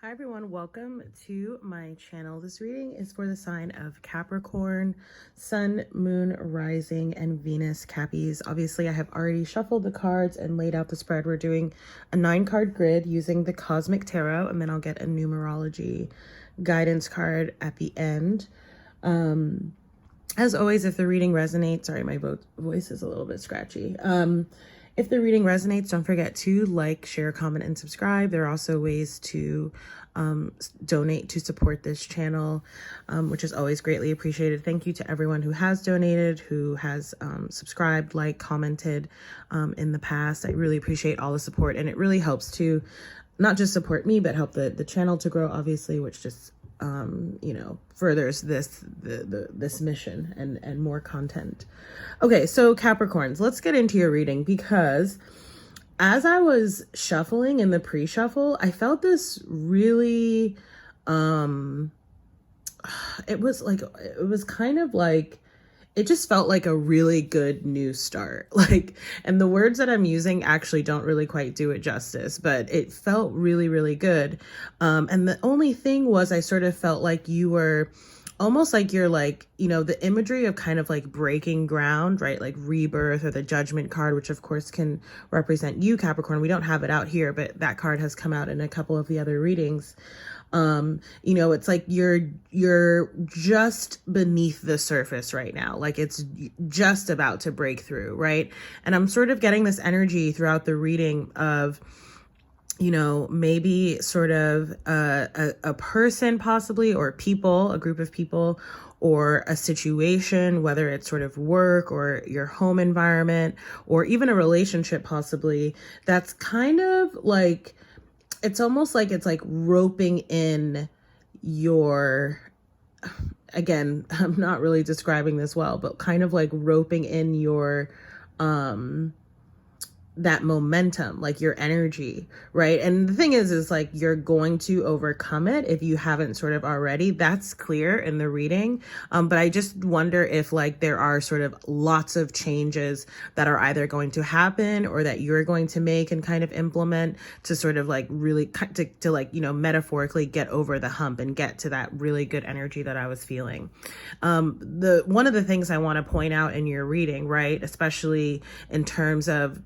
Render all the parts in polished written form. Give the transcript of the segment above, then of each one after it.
Hi everyone, welcome to my channel. This reading is for the sign of Capricorn, Sun, Moon, Rising, and Venus Cappies. Obviously, I have already shuffled the cards and laid out the spread. We're doing a 9-card grid using the Cosmic Tarot, and then I'll get a numerology guidance card at the end. As always, if the reading resonates, sorry, my voice is a little bit scratchy. If the reading resonates, don't forget to like, share, comment, and subscribe. There are also ways to donate to support this channel, which is always greatly appreciated. Thank you to everyone who has donated, who has subscribed, liked, commented in the past. I really appreciate all the support, and it really helps to not just support me, but help the channel to grow, obviously, which just furthers this mission and more content. Okay, so Capricorns, let's get into your reading, because as I was shuffling in the pre-shuffle, I felt this really, it just felt like a really good new start. And the words that I'm using actually don't really quite do it justice, but it felt really, really good. And the only thing was, I sort of felt like you were almost like you're the imagery of kind of like breaking ground, right? Like rebirth, or the Judgment card, which of course can represent you, Capricorn. We don't have it out here, but that card has come out in a couple of the other readings. It's like you're just beneath the surface right now. Like it's just about to break through, right? And I'm sort of getting this energy throughout the reading of, maybe sort of a person possibly, or people, a group of people, or a situation, whether it's sort of work or your home environment, or even a relationship possibly, that's kind of like, it's almost like it's like roping in your, again, I'm not really describing this well, but kind of like roping in your, that momentum, like your energy, right? And the thing is like, you're going to overcome it if you haven't sort of already. That's clear in the reading. But I just wonder if like there are sort of lots of changes that are either going to happen, or that you're going to make and kind of implement to sort of like really to like, metaphorically get over the hump and get to that really good energy that I was feeling. One of the things I want to point out in your reading, right, especially in terms of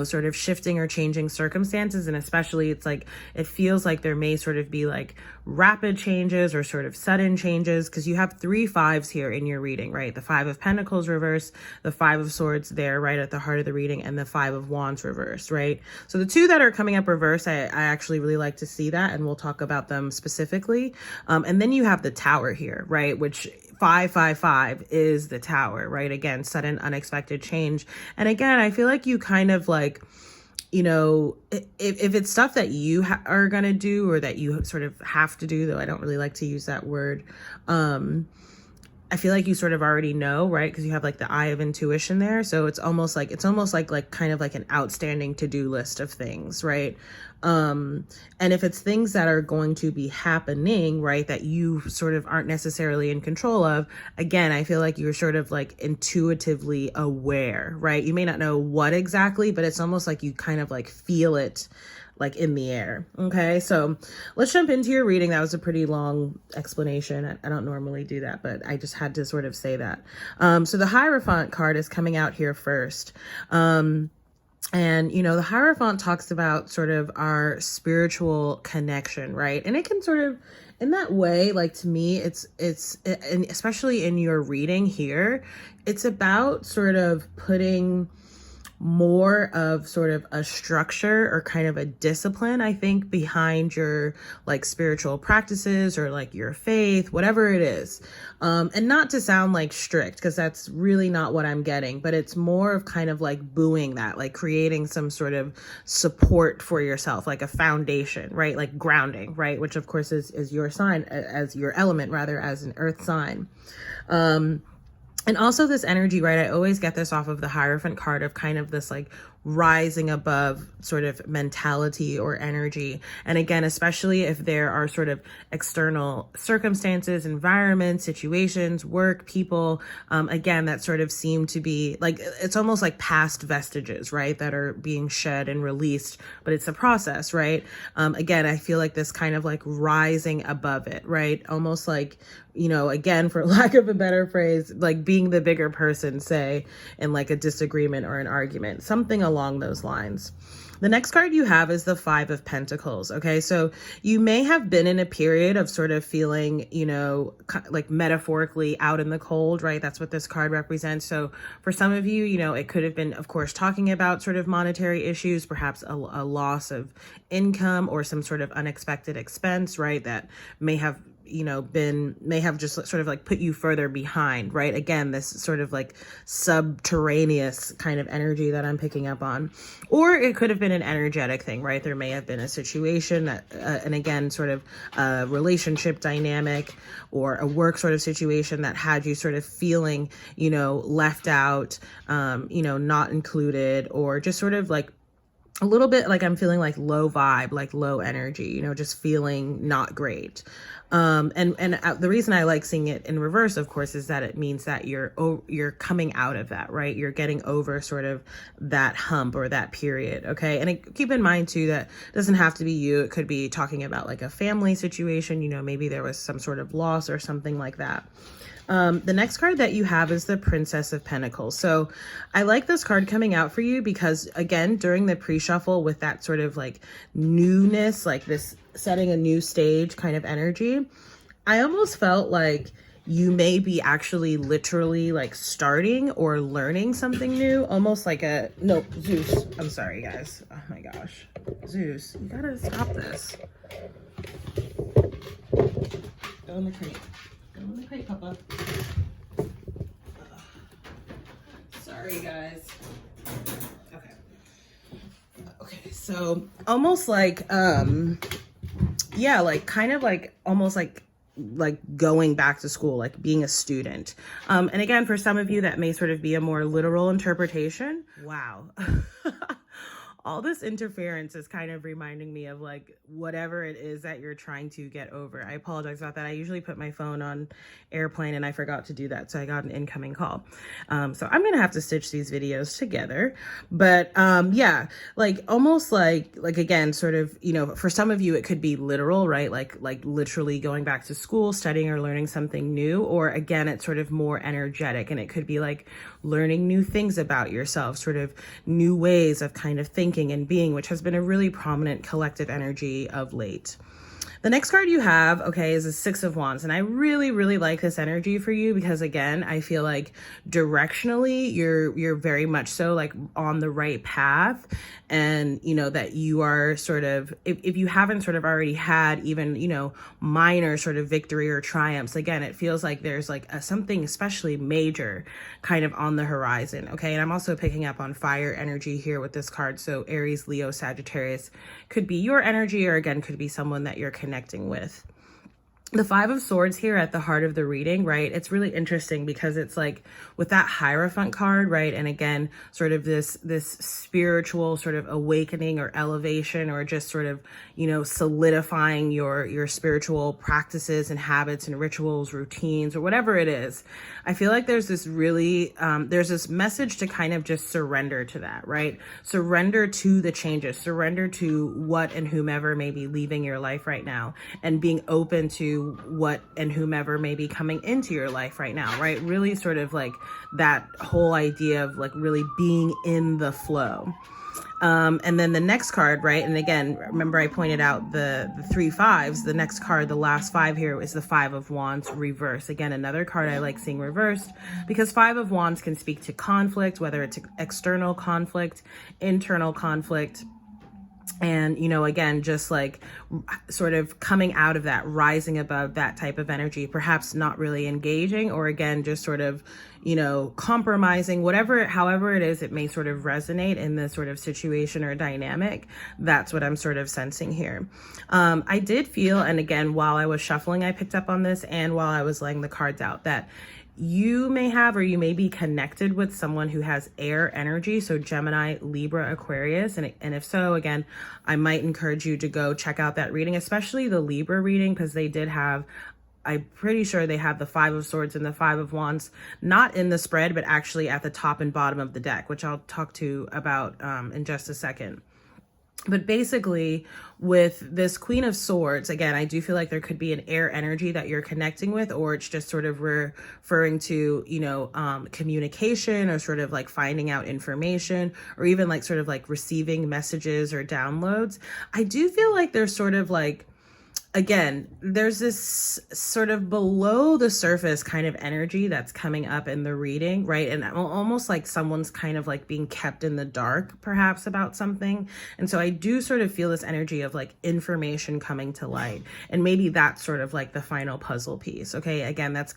sort of shifting or changing circumstances. And especially it's like, it feels like there may sort of be like rapid changes or sort of sudden changes, because you have 3 5s here in your reading, right? The 5 of Pentacles reverse, the 5 of Swords there right at the heart of the reading, and the 5 of Wands reverse, right? So the 2 that are coming up reverse, I actually really like to see that, and we'll talk about them specifically. And then you have the Tower here, right? Which 555 is the Tower, right? Again, sudden, unexpected change. And again, I feel like you kind of like, if it's stuff that you are going to do, or that you sort of have to do, though I don't really like to use that word. I feel like you sort of already know, right? Because you have like the eye of intuition there. So it's almost like kind of like an outstanding to-do list of things, right? And if it's things that are going to be happening, right, that you sort of aren't necessarily in control of, again, I feel like you're sort of like intuitively aware, right? You may not know what exactly, but it's almost like you kind of like feel it like in the air. Okay, so let's jump into your reading. That was a pretty long explanation. I don't normally do that, but I just had to sort of say that. So the Hierophant card is coming out here first. And, the Hierophant talks about sort of our spiritual connection, right? And it can sort of, in that way, like to me, and especially in your reading here, it's about sort of putting more of sort of a structure or kind of a discipline, I think, behind your like spiritual practices, or like your faith, whatever it is. And not to sound like strict, because that's really not what I'm getting, but it's more of kind of like buoying that, like creating some sort of support for yourself, like a foundation, right? Like grounding, right? Which of course is your sign, as your element, rather, as an earth sign. And also this energy, right? I always get this off of the Hierophant card of kind of this like rising above sort of mentality or energy. And again, especially if there are sort of external circumstances, environments, situations, work, people, again, that sort of seem to be like, it's almost like past vestiges, right, that are being shed and released, but it's a process, right? Again, I feel like this kind of like rising above it, right? Almost like, you know, again, for lack of a better phrase, like being the bigger person, say, in like a disagreement or an argument, something along those lines. The next card you have is the Five of Pentacles. Okay, so you may have been in a period of sort of feeling, you know, like metaphorically out in the cold, right? That's what this card represents. So for some of you, you know, it could have been, of course, talking about sort of monetary issues, perhaps a loss of income or some sort of unexpected expense, right? That may have, you know, may have just sort of like put you further behind, right? Again, this sort of like subterraneous kind of energy that I'm picking up on. Or it could have been an energetic thing, right? There may have been a situation that, and again, sort of a relationship dynamic or a work sort of situation that had you sort of feeling, you know, left out, you know, not included, or just sort of like a little bit like I'm feeling like low vibe, like low energy, you know, just feeling not great. And the reason I like seeing it in reverse, of course, is that it means that you're coming out of that, right? You're getting over sort of that hump or that period. Okay. And keep in mind too, that it doesn't have to be you. It could be talking about like a family situation, you know, maybe there was some sort of loss or something like that. The next card that you have is the Princess of Pentacles. So I like this card coming out for you because, again, during the pre-shuffle with that sort of like newness, like this setting a new stage kind of energy, I almost felt like you may be actually literally like starting or learning something new, almost like Zeus. I'm sorry, guys. Oh my gosh. Zeus, you gotta stop this. Go in the crate. Go in the crate, Papa. Sorry, guys. Okay, so almost like, yeah, like kind of like almost like going back to school, like being a student. And again, for some of you, that may sort of be a more literal interpretation. Wow. All this interference is kind of reminding me of like whatever it is that you're trying to get over. I apologize about that. I usually put my phone on airplane and I forgot to do that. So I got an incoming call. So I'm going to have to stitch these videos together. But yeah, like almost like again, sort of, you know, for some of you, it could be literal, right? Like literally going back to school, studying or learning something new. Or again, it's sort of more energetic and it could be like learning new things about yourself, sort of new ways of kind of thinking and being, which has been a really prominent collective energy of late. The next card you have, okay, is the Six of Wands. And I really, really like this energy for you because, again, I feel like directionally you're very much so like on the right path. And, you know, that you are sort of, if you haven't sort of already had even, you know, minor sort of victory or triumphs, again, it feels like there's like something especially major kind of on the horizon. Okay. And I'm also picking up on fire energy here with this card. So Aries, Leo, Sagittarius could be your energy, or again, could be someone that you're connecting with. The Five of Swords here at the heart of the reading, right? It's really interesting because it's like with that Hierophant card, right? And again, sort of this spiritual sort of awakening or elevation, or just sort of, you know, solidifying your spiritual practices and habits and rituals, routines, or whatever it is. I feel like there's this really, there's this message to kind of just surrender to that, right? Surrender to the changes, surrender to what and whomever may be leaving your life right now, and being open to what and whomever may be coming into your life right now, right? Really sort of like that whole idea of like really being in the flow. And then the next card, right? And again, remember I pointed out the 3 5s. The next card, the last 5 here, is the Five of Wands reverse. Again, another card I like seeing reversed because Five of Wands can speak to conflict, whether it's external conflict, internal conflict. And, you know, again, just like sort of coming out of that, rising above that type of energy, perhaps not really engaging, or again, just sort of, you know, compromising, however it is, it may sort of resonate in this sort of situation or dynamic. That's what I'm sort of sensing here. I did feel, and again, while I was shuffling, I picked up on this, and while I was laying the cards out, that you may have, or you may be connected with someone who has air energy. So Gemini, Libra, Aquarius. And if so, again, I might encourage you to go check out that reading, especially the Libra reading, because they did have, I'm pretty sure they have the Five of Swords and the Five of Wands, not in the spread, but actually at the top and bottom of the deck, which I'll talk to about in just a second. But basically, with this Queen of Swords, again, I do feel like there could be an air energy that you're connecting with, or it's just sort of referring to, you know, communication, or sort of like finding out information, or even like sort of like receiving messages or downloads. I do feel like there's sort of like, again, there's this sort of below the surface kind of energy that's coming up in the reading, right? And almost like someone's kind of like being kept in the dark, perhaps, about something. And so I do sort of feel this energy of like information coming to light. And maybe that's sort of like the final puzzle piece. Okay. Again, that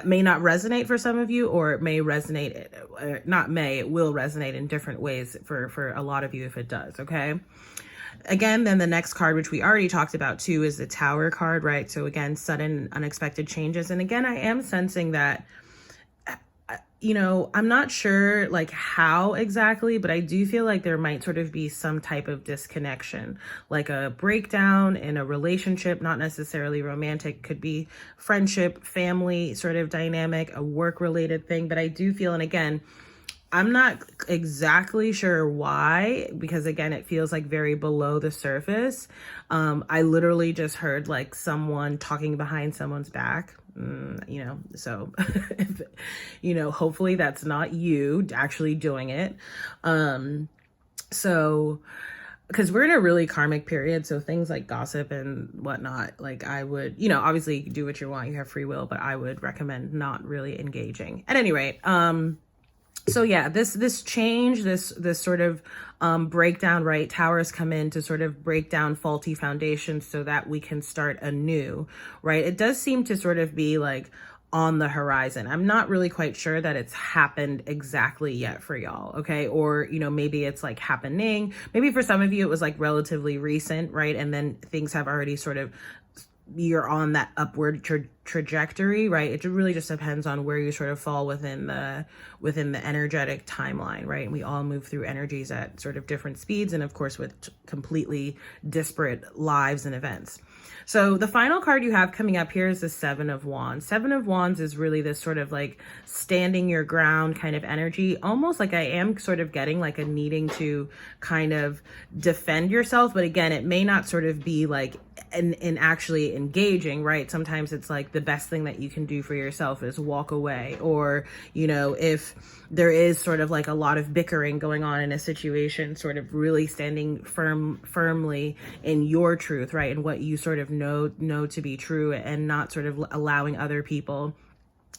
may not resonate for some of you, or it may resonate, it will resonate in different ways for a lot of you if it does. Okay. Again, then the next card, which we already talked about too, is the Tower card, right? So again, sudden unexpected changes. And again, I am sensing that, you know, I'm not sure like how exactly, but I do feel like there might sort of be some type of disconnection, like a breakdown in a relationship, not necessarily romantic, could be friendship, family sort of dynamic, a work related thing. But I do feel, and again, I'm not exactly sure why, because again, it feels like very below the surface. I literally just heard like someone talking behind someone's back, you know, so, you know, hopefully that's not you actually doing it. So, because we're in a really karmic period, so things like gossip and whatnot, like I would, you know, obviously you can do what you want, you have free will, but I would recommend not really engaging. At any rate, so yeah, this change, this sort of breakdown, right? Towers come in to sort of break down faulty foundations so that we can start anew, right? It does seem to sort of be like on the horizon. I'm not really quite sure that it's happened exactly yet for y'all, okay? Or, you know, maybe it's like happening. Maybe for some of you it was like relatively recent, right? And then things have already sort of, you're on that upward trajectory, right? It really just depends on where you sort of fall within the energetic timeline, right? And we all move through energies at sort of different speeds, and of course with completely disparate lives and events. So the final card you have coming up here is the Seven of Wands. Seven of Wands is really this sort of like standing your ground kind of energy, almost like I am sort of getting like a needing to kind of defend yourself. But again, it may not sort of be like in actually engaging, right? Sometimes it's like the best thing that you can do for yourself is walk away. Or, you know, if there is sort of like a lot of bickering going on in a situation, sort of really standing firmly in your truth, right? And what you sort of know to be true, and not sort of allowing other people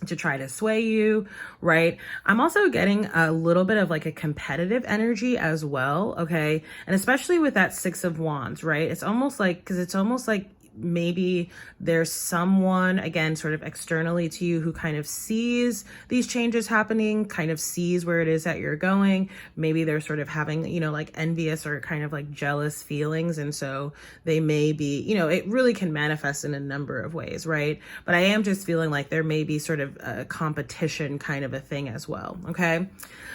to try to sway you, right? I'm also getting a little bit of like a competitive energy as well, okay? And especially with that Six of Wands, right? It's almost like, because it's almost like maybe there's someone, again, sort of externally to you, who kind of sees these changes happening, kind of sees where it is that you're going. Maybe they're sort of having, you know, like envious or kind of like jealous feelings. And so they may be, you know, it really can manifest in a number of ways, right? But I am just feeling like there may be sort of a competition kind of a thing as well, okay?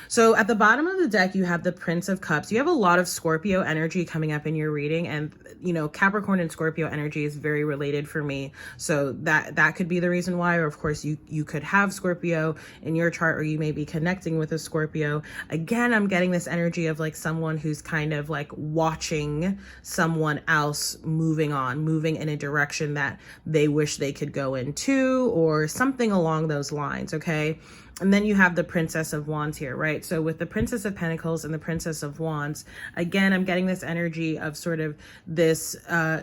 So at the bottom of the deck, you have the Prince of Cups. You have a lot of Scorpio energy coming up in your reading, and, you know, Capricorn and Scorpio energy is very related for me. So that could be the reason why. Or of course you could have Scorpio in your chart, or you may be connecting with a Scorpio. Again, I'm getting this energy of like someone who's kind of like watching someone else moving in a direction that they wish they could go into, or something along those lines, okay? And then you have the Princess of Wands here, right? So with the Princess of Pentacles and the Princess of Wands, again, I'm getting this energy of sort of this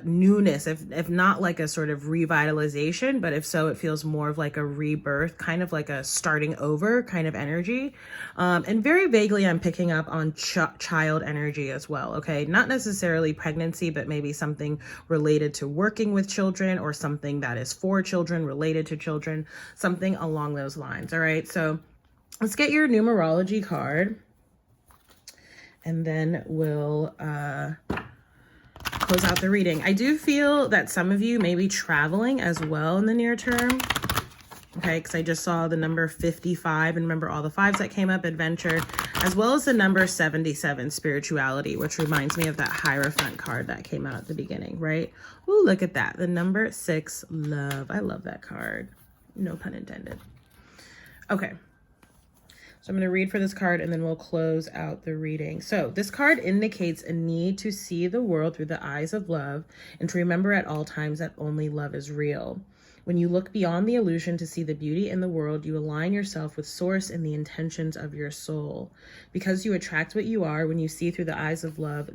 newness, if not like a sort of revitalization, but if so, it feels more of like a rebirth, kind of like a starting over kind of energy. And very vaguely, I'm picking up on child energy as well, okay? Not necessarily pregnancy, but maybe something related to working with children, or something that is for children, related to children, something along those lines, all right? So let's get your numerology card, and then we'll close out the reading. I do feel that some of you may be traveling as well in the near term. Okay, because I just saw the number 55, and remember all the fives that came up, adventure, as well as the number 77, spirituality, which reminds me of that Hierophant card that came out at the beginning, right? Ooh, look at that. The number 6, love. I love that card. No pun intended. Okay. So I'm going to read for this card and then we'll close out the reading. So this card indicates a need to see the world through the eyes of love and to remember at all times that only love is real. When you look beyond the illusion to see the beauty in the world, you align yourself with source and the intentions of your soul. Because you attract what you are when you see through the eyes of love,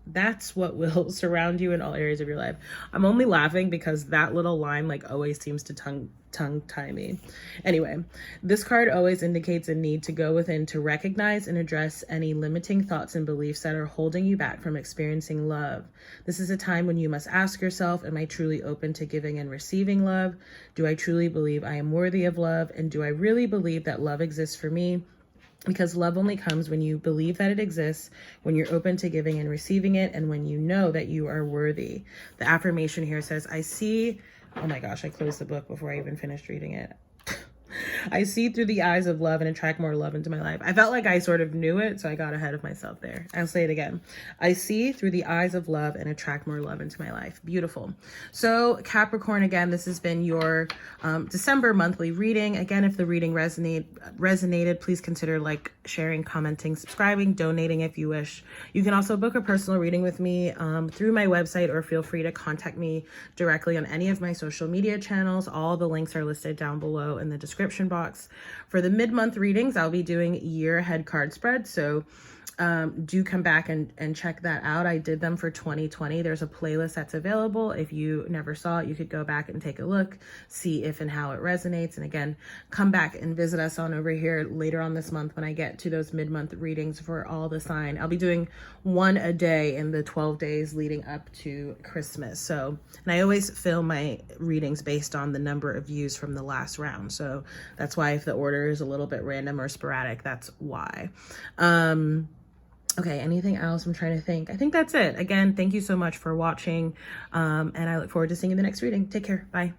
that's what will surround you in all areas of your life. I'm only laughing because that little line like always seems to tongue tie me. Anyway, this card always indicates a need to go within to recognize and address any limiting thoughts and beliefs that are holding you back from experiencing love. This is a time when you must ask yourself, am I truly open to giving and receiving love? Do I truly believe I am worthy of love? And do I really believe that love exists for me? Because love only comes when you believe that it exists, when you're open to giving and receiving it, and when you know that you are worthy. The affirmation here says, I see, oh my gosh, I closed the book before I even finished reading it. I see through the eyes of love and attract more love into my life. I felt like I sort of knew it, so I got ahead of myself there. I'll say it again. I see through the eyes of love and attract more love into my life. Beautiful. So Capricorn, again, this has been your December monthly reading. Again, if the reading resonated, please consider like, sharing, commenting, subscribing, donating if you wish. You can also book a personal reading with me through my website, or feel free to contact me directly on any of my social media channels. All the links are listed down below in the description box. For the mid-month readings, I'll be doing year ahead card spread, so do come back and check that out. I did them for 2020. There's a playlist that's available. If you never saw it, you could go back and take a look, see if and how it resonates. And again, come back and visit us on over here later on this month when I get to those mid-month readings for all the sign. I'll be doing one a day in the 12 days leading up to Christmas. So, and I always film my readings based on the number of views from the last round. So that's why if the order is a little bit random or sporadic, that's why. Okay, anything else? I'm trying to think. I think that's it. Again, thank you so much for watching, and I look forward to seeing you in the next reading. Take care. Bye.